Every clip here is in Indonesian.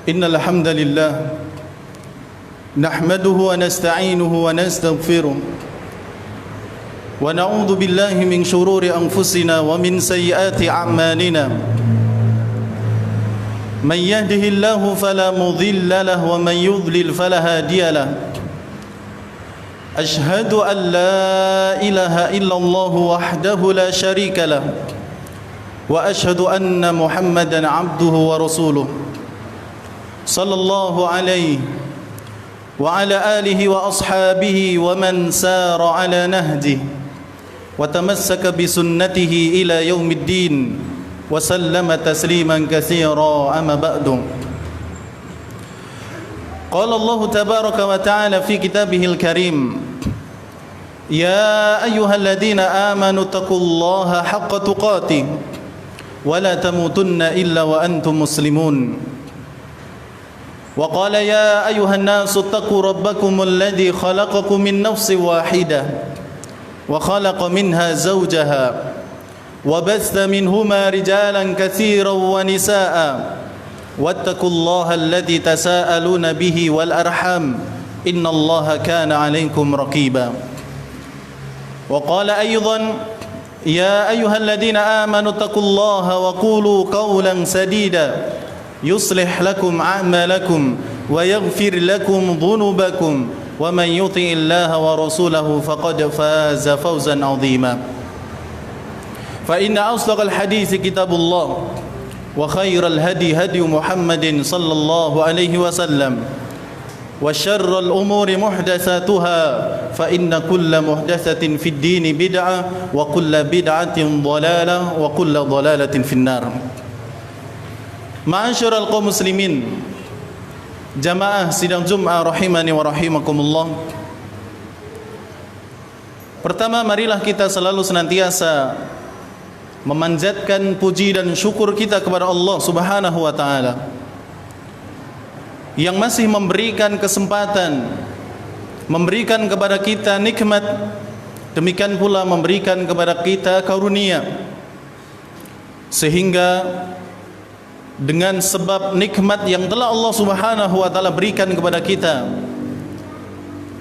إن الحمد لله نحمده ونستعينه ونستغفره ونعوذ بالله من شرور أنفسنا ومن سيئات أعمالنا من يهده الله فلا مضل له ومن يضلل فلا هادي له أشهد أن لا إله إلا الله وحده لا شريك له وأشهد أن محمدا عبده ورسوله صلى الله عليه وعلى آله وأصحابه ومن سار على نهجه وتمسك بسنته إلى يوم الدين وسلم تسليما كثيرا. أما بعد، قال الله تبارك وتعالى في كتابه الكريم: يا أيها الذين آمنوا اتقوا الله حق تقاته ولا تموتن إلا وأنتم مسلمون. وقال: يا أيها الناس اتقوا ربكم الذي خلقكم من نفس واحدة وخلق منها زوجها وبث منهما رجالا كثيرا ونساء واتقوا الله الذي تساءلون به والأرحام إن الله كان عليكم رقيبا. وقال أيضا: يا أيها الذين آمنوا اتقوا الله وقولوا قولا سديدا يصلح لكم أعمالكم ويغفر لكم ذنوبكم ومن يطع الله ورسوله فقد فاز فوزا عظيما. فإن أصدق الحديث كتاب الله وخير الهدي هدي محمد صلى الله عليه وسلم وشر الأمور محدثاتها فإن كل محدثة في الدين بدعة وكل بدعة ضلالة وكل ضلالة في النار. Ma'asyiral kaum muslimin, jamaah sidang Jum'ah rahimani wa rahimakumullah. Pertama, marilah kita selalu senantiasa memanjatkan puji dan syukur kita kepada Allah Subhanahu wa taala yang masih memberikan kesempatan, memberikan kepada kita nikmat, demikian pula memberikan kepada kita karunia, sehingga dengan sebab nikmat yang telah Allah Subhanahu wa taala berikan kepada kita,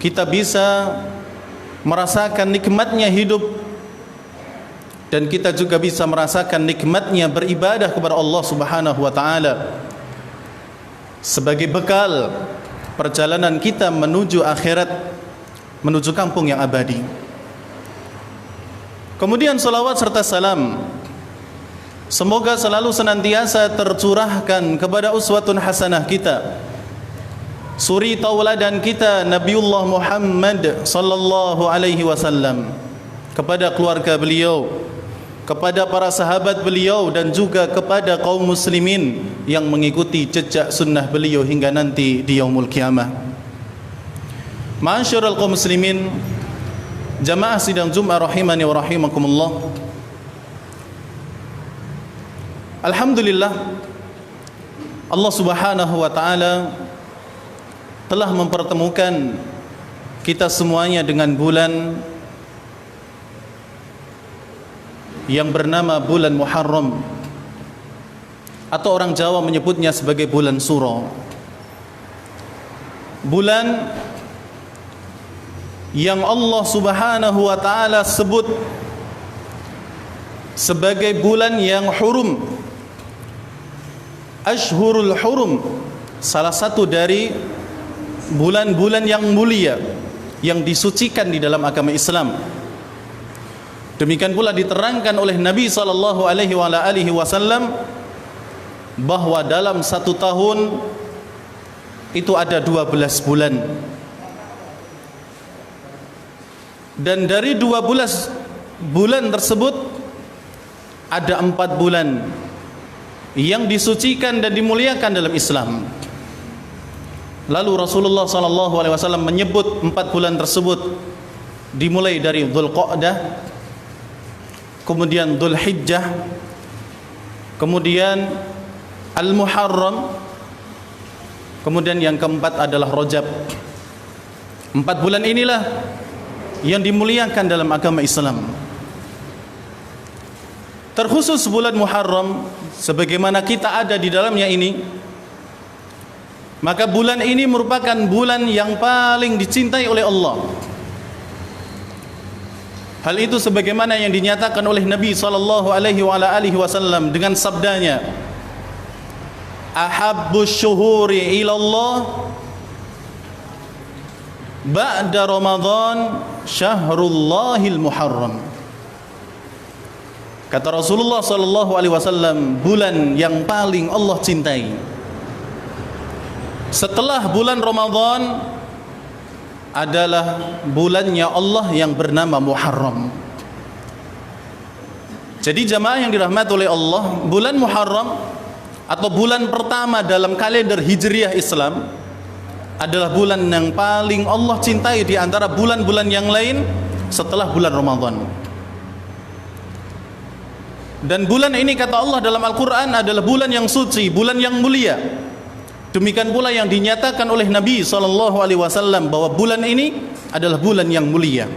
kita bisa merasakan nikmatnya hidup, dan kita juga bisa merasakan nikmatnya beribadah kepada Allah Subhanahu wa taala sebagai bekal perjalanan kita menuju akhirat, menuju kampung yang abadi. Kemudian salawat serta salam semoga selalu senantiasa tercurahkan kepada uswatun hasanah kita, suri tauladan kita, Nabiullah Muhammad sallallahu alaihi wasallam, kepada keluarga beliau, kepada para sahabat beliau, dan juga kepada kaum muslimin yang mengikuti jejak sunnah beliau hingga nanti di yaumul qiyamah. Ma'asyiral kaum muslimin, jamaah sidang Jum'ah rahimani wa rahimakumullah. Alhamdulillah, Allah Subhanahu wa taala telah mempertemukan kita semuanya dengan bulan yang bernama bulan Muharram, atau orang Jawa menyebutnya sebagai bulan Suro. Bulan yang Allah Subhanahu wa taala sebut sebagai bulan yang hurum, Ashhurul Hurum, salah satu dari bulan-bulan yang mulia yang disucikan di dalam agama Islam. Demikian pula diterangkan oleh Nabi sallallahu alaihi wasallam bahwa dalam satu tahun itu ada 12 bulan, dan dari 12 bulan tersebut ada 4 bulan yang disucikan dan dimuliakan dalam Islam. Lalu Rasulullah SAW menyebut 4 bulan tersebut, dimulai dari Dzulqa'dah, kemudian Dzulhijjah, kemudian Al-Muharram, kemudian yang keempat adalah Rajab. 4 bulan inilah yang dimuliakan dalam agama Islam. Terkhusus bulan Muharram, sebagaimana kita ada di dalamnya ini, Maka bulan ini merupakan bulan yang paling dicintai oleh Allah. Hal itu sebagaimana yang dinyatakan oleh Nabi sallallahu alaihi wasallam dengan sabdanya, "Ahabbus syuhuri ilallah ba'da Ramadan syahrullahil muharram." Kata Rasulullah sallallahu alaihi wasallam, bulan yang paling Allah cintai setelah bulan Ramadan adalah bulannya Allah yang bernama Muharram. Jadi jamaah yang dirahmati oleh Allah, bulan Muharram atau bulan pertama dalam kalender Hijriah Islam adalah bulan yang paling Allah cintai di antara bulan-bulan yang lain setelah bulan Ramadan. Dan bulan ini kata Allah dalam Al-Quran adalah bulan yang suci, bulan yang mulia. Demikian pula yang dinyatakan oleh Nabi SAW bahwa bulan ini adalah bulan yang mulia.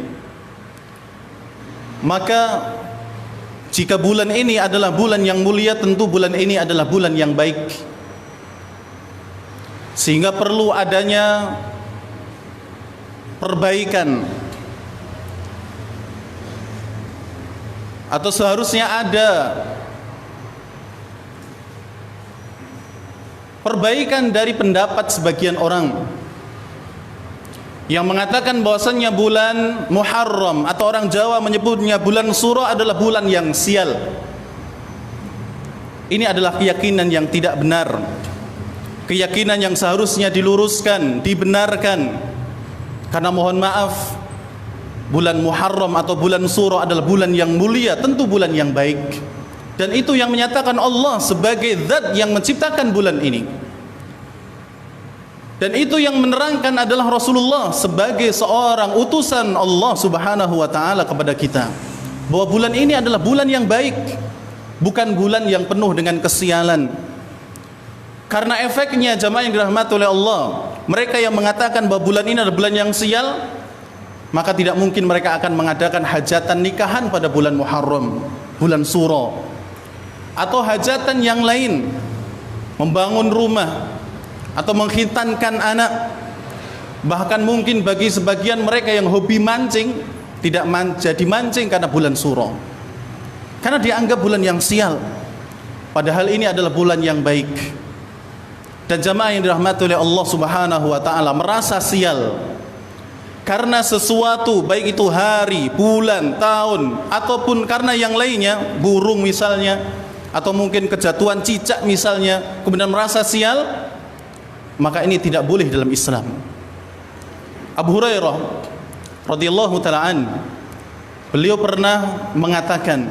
Maka jika bulan ini adalah bulan yang mulia, tentu bulan ini adalah bulan yang baik. Sehingga perlu adanya perbaikan, atau seharusnya ada perbaikan dari pendapat sebagian orang yang mengatakan bahwasannya bulan Muharram atau orang Jawa menyebutnya bulan Suro adalah bulan yang sial. Ini adalah keyakinan yang tidak benar, keyakinan yang seharusnya diluruskan, dibenarkan. Karena mohon maaf, bulan Muharram atau bulan Suro adalah bulan yang mulia, tentu bulan yang baik. Dan itu yang menyatakan Allah sebagai zat yang menciptakan bulan ini. Dan itu yang menerangkan adalah Rasulullah sebagai seorang utusan Allah Subhanahu wa taala kepada kita, bahwa bulan ini adalah bulan yang baik, bukan bulan yang penuh dengan kesialan. Karena efeknya jamaah yang dirahmati oleh Allah, mereka yang mengatakan bahwa bulan ini adalah bulan yang sial, maka tidak mungkin mereka akan mengadakan hajatan nikahan pada bulan Muharram, bulan Suro, atau hajatan yang lain, membangun rumah atau mengkhitankan anak. Bahkan mungkin bagi sebagian mereka yang hobi mancing, tidak jadi mancing karena bulan Suro, karena dianggap bulan yang sial. Padahal ini adalah bulan yang baik. Dan jamaah yang dirahmati oleh Allah Subhanahu wa taala merasa sial karena sesuatu, baik itu hari, bulan, tahun, ataupun karena yang lainnya, burung misalnya, atau mungkin kejatuhan cicak misalnya, kemudian merasa sial, maka ini tidak boleh dalam Islam. Abu Hurairah radhiyallahu ta'ala an, beliau pernah mengatakan,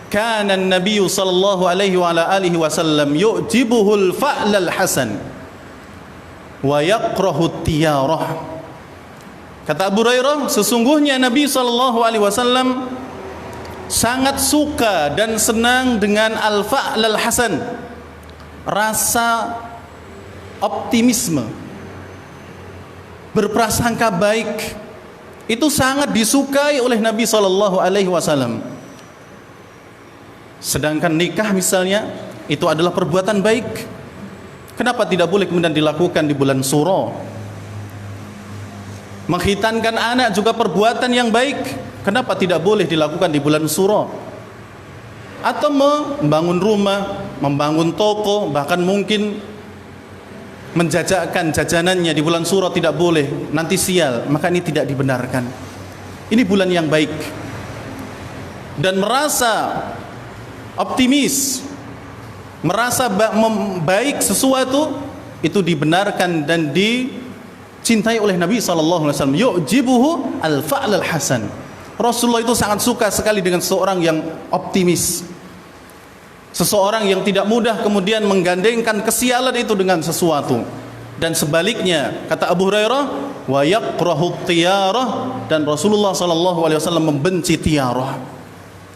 kana an-nabiy sallallahu alaihi wa ala alihi wasallam yu'jibuhul fa'lal hasan wa yaqrahu at-tiyarah. Kata Abu Hurairah, sesungguhnya Nabi sallallahu alaihi wasallam sangat suka dan senang dengan al-fa'lal hasan, rasa optimisme, berprasangka baik. Itu sangat disukai oleh Nabi sallallahu alaihi wasallam. Sedangkan nikah misalnya, itu adalah perbuatan baik. Kenapa tidak boleh kemudian dilakukan di bulan Suro? Mengkhitankan anak juga perbuatan yang baik. Kenapa tidak boleh dilakukan di bulan Suro? Atau membangun rumah, membangun toko, bahkan mungkin menjajakan jajanannya di bulan Suro tidak boleh, nanti sial. Maka ini tidak dibenarkan. Ini bulan yang baik. Dan merasa optimis, merasa baik sesuatu, itu dibenarkan dan dicintai oleh Nabi SAW. Yu'jibuhu al-fa'lal hasan. Rasulullah itu sangat suka sekali dengan seseorang yang optimis, seseorang yang tidak mudah kemudian menggandengkan kesialan itu dengan sesuatu. Dan sebaliknya, kata Abu Hurairah, wa yaqrahu tiyarah, dan Rasulullah SAW membenci tiarah.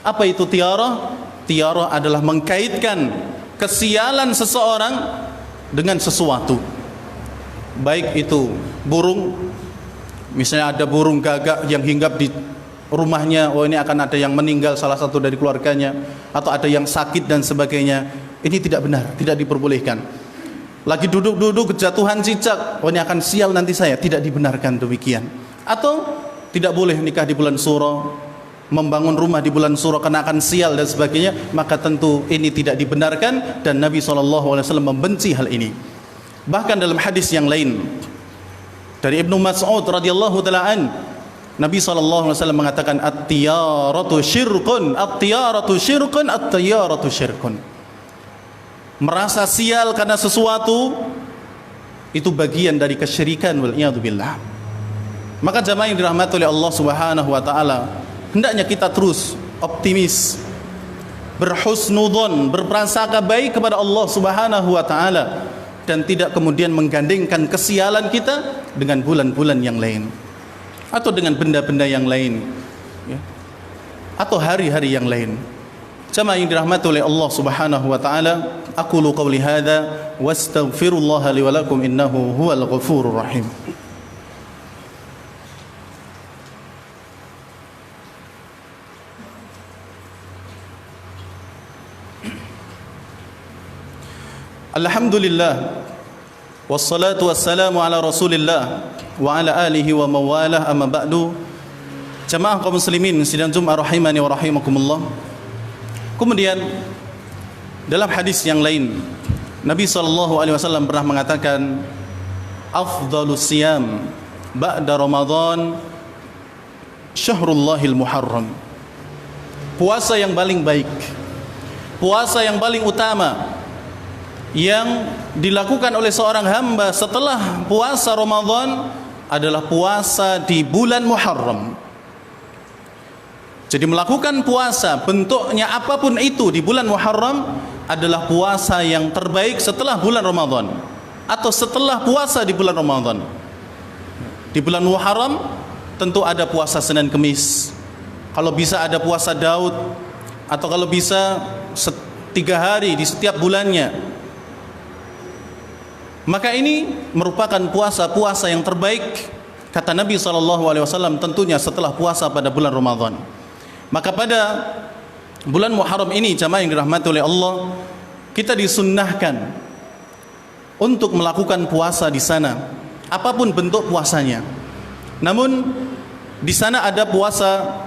Apa itu tiarah? Tiarah adalah mengkaitkan kesialan seseorang dengan sesuatu, baik itu burung, misalnya ada burung gagak yang hinggap di rumahnya, oh ini akan ada yang meninggal salah satu dari keluarganya, atau ada yang sakit dan sebagainya. Ini tidak benar, tidak diperbolehkan. lagi duduk-duduk kejatuhan cicak, oh ini akan sial nanti saya. Tidak dibenarkan demikian. Atau tidak boleh nikah di bulan Suro, membangun rumah di bulan Suro karena akan sial dan sebagainya, maka tentu ini tidak dibenarkan dan Nabi SAW membenci hal ini. Bahkan dalam hadis yang lain dari Ibnu Mas'ud radhiyallahu taala an, Nabi SAW mengatakan at-tiyaratu syirkun, at-tiyaratu syirkun, at-tiyaratu syirkun. Merasa sial karena sesuatu itu bagian dari kesyirikan, wal iyadu billah. Maka jamaah yang dirahmati oleh Allah Subhanahu wa taala, hendaknya kita terus optimis, berhusnudzon, berprasangka baik kepada Allah Subhanahu wa taala dan tidak kemudian menggandengkan kesialan kita dengan bulan-bulan yang lain atau dengan benda-benda yang lain, ya, atau hari-hari yang lain. Jamaah yang dirahmati oleh Allah Subhanahu wa taala, aqulu qawli hadza wastaghfirullaha li wa lakum innahu huwal ghafurur rahim. Alhamdulillah wassalatu wassalamu ala Rasulillah wa ala alihi wa mawalah, amma ba'du. Jamaah kaum muslimin sidang Jumat rahimani wa rahimakumullah. Kemudian dalam hadis yang lain Nabi SAW pernah mengatakan afdhalus siyam ba'da Ramadan syahrullahil muharram. Puasa yang paling baik, puasa yang paling utama yang dilakukan oleh seorang hamba setelah puasa Ramadan adalah puasa di bulan Muharram. Jadi melakukan puasa bentuknya apapun itu di bulan Muharram adalah puasa yang terbaik setelah bulan Ramadan atau setelah puasa di bulan Ramadan. Di bulan Muharram tentu ada puasa Senin Kemis. Kalau bisa ada puasa Daud, atau kalau bisa 3 hari di setiap bulannya. Maka ini merupakan puasa-puasa yang terbaik, kata Nabi SAW, tentunya setelah puasa pada bulan Ramadan. Maka pada bulan Muharram ini, jamaah yang dirahmati oleh Allah, kita disunnahkan untuk melakukan puasa di sana, apapun bentuk puasanya. Namun di sana ada puasa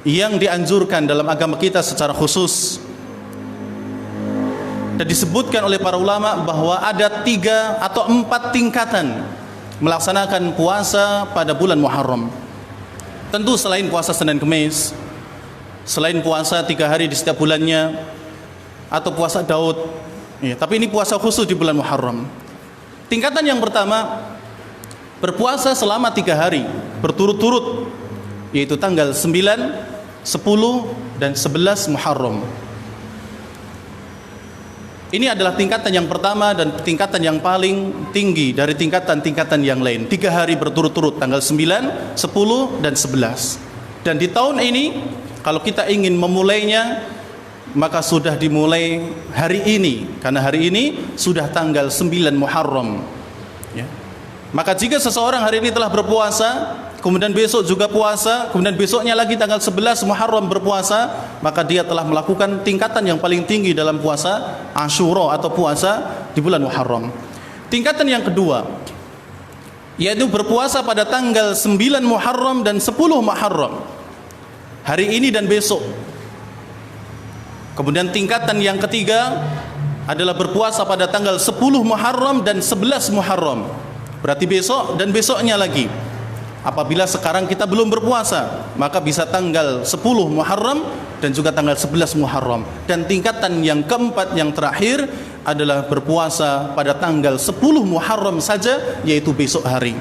yang dianjurkan dalam agama kita secara khusus. Dan disebutkan oleh para ulama bahwa ada 3 atau 4 tingkatan melaksanakan puasa pada bulan Muharram. Tentu selain puasa Senin Kemis, selain puasa 3 hari di setiap bulannya, atau puasa Daud, ya, tapi ini puasa khusus di bulan Muharram. Tingkatan yang pertama, berpuasa selama 3 hari berturut-turut, yaitu tanggal 9, 10, dan 11 Muharram. Ini adalah tingkatan yang pertama dan tingkatan yang paling tinggi dari tingkatan-tingkatan yang lain. 3 hari berturut-turut, tanggal 9, 10, dan 11. Dan di tahun ini, kalau kita ingin memulainya, maka sudah dimulai hari ini, karena hari ini sudah tanggal 9 Muharram, ya. Maka jika seseorang hari ini telah berpuasa, kemudian besok juga puasa, kemudian besoknya lagi tanggal 11 Muharram berpuasa, maka dia telah melakukan tingkatan yang paling tinggi dalam puasa Asyura atau puasa di bulan Muharram. Tingkatan yang kedua, yaitu berpuasa pada tanggal 9 Muharram dan 10 Muharram, hari ini dan besok. Kemudian tingkatan yang ketiga adalah berpuasa pada tanggal 10 Muharram dan 11 Muharram, berarti besok dan besoknya lagi. Apabila sekarang kita belum berpuasa, maka bisa tanggal 10 Muharram dan juga tanggal 11 Muharram. Dan tingkatan yang keempat, yang terakhir, adalah berpuasa pada tanggal 10 Muharram saja, yaitu besok hari.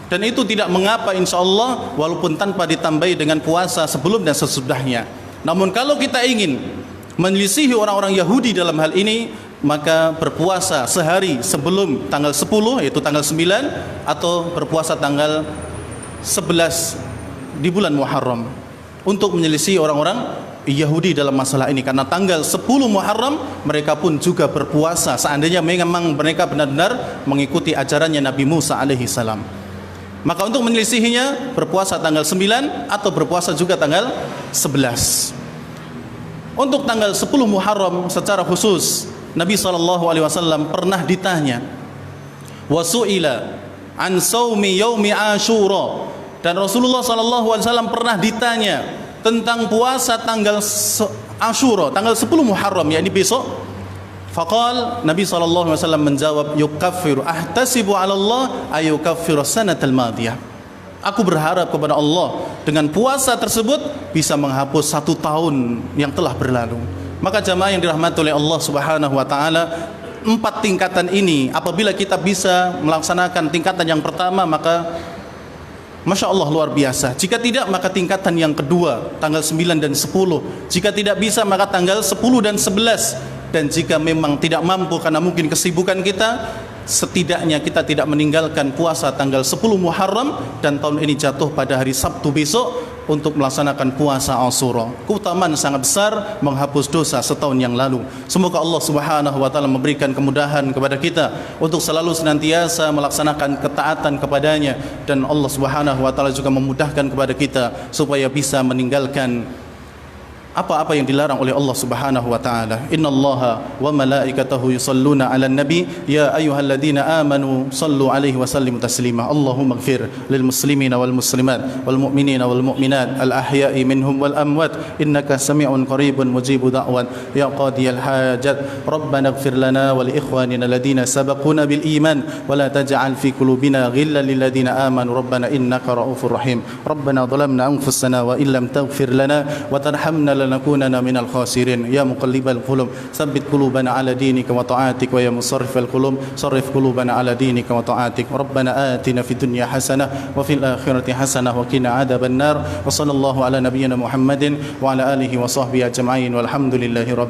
Dan itu tidak mengapa, insya Allah, walaupun tanpa ditambahi dengan puasa sebelum dan sesudahnya. Namun kalau kita ingin menyelisihi orang-orang Yahudi dalam hal ini, maka berpuasa sehari sebelum tanggal 10, yaitu tanggal 9, atau berpuasa tanggal 11 di bulan Muharram, untuk menyelisih orang-orang Yahudi dalam masalah ini. Karena tanggal 10 Muharram mereka pun juga berpuasa, seandainya memang mereka benar-benar mengikuti ajarannya Nabi Musa alaihi salam. Maka untuk menyelisihinya, berpuasa tanggal 9 atau berpuasa juga tanggal 11. Untuk tanggal 10 Muharram secara khusus, Nabi SAW pernah ditanya, wasu'ila an saumi yaumi Asyura, dan Rasulullah SAW pernah ditanya tentang puasa tanggal Asyura, tanggal 10 Muharram, yakni besok. Faqal, Nabi SAW menjawab, yukaffiru ahtasibu ala Allah ayukaffiru sanatal madiyah. Aku berharap kepada Allah dengan puasa tersebut bisa menghapus 1 tahun yang telah berlalu. Maka jamaah yang dirahmati oleh Allah Subhanahu wa taala, 4 tingkatan ini apabila kita bisa melaksanakan tingkatan yang pertama, maka Masya Allah luar biasa. Jika tidak, maka tingkatan yang kedua tanggal 9 dan 10. Jika tidak bisa, maka tanggal 10 dan 11. Dan jika memang tidak mampu karena mungkin kesibukan kita, setidaknya kita tidak meninggalkan puasa tanggal 10 Muharram, dan tahun ini jatuh pada hari Sabtu besok untuk melaksanakan puasa Asyura. Keutamaan sangat besar, menghapus dosa setahun yang lalu. Semoga Allah Subhanahu wa taala memberikan kemudahan kepada kita untuk selalu senantiasa melaksanakan ketaatan kepadanya, dan Allah Subhanahu wa taala juga memudahkan kepada kita supaya bisa meninggalkan apa-apa yang dilarang oleh Allah Subhanahu wa taala. Innallaha wa malaikatahu yusalluna 'alan nabi ya ayyuhalladzina amanu sallu 'alaihi wa sallimu taslima. Allahumma ighfir lil muslimina wal muslimat wal mu'minina wal mu'minat al ahya'i minhum wal amwat innaka sami'un qaribun mujibu da'wat ya qadiyal hajat. Rabbana ighfir lana wa li ikhwanina alladhina sabaquna bil iman wa la taj'al fi qulubina ghillan lil ladzina amanu rabbana innaka ra'ufur rahim. Rabbana dhalamna anfusana wa illam taghfir lana wa tarhamna لنكونن من الخاسرين يا مقلب القلوب ثبت قلوبنا على دينك وطاعتك ويا مصرف القلوب صرف قلوبنا على دينك وطاعتك ربنا آتنا في الدنيا حسنة وفي الآخرة حسنة وقنا عذاب النار وصلى الله على نبينا محمد وعلى آله وصحبه أجمعين والحمد لله رب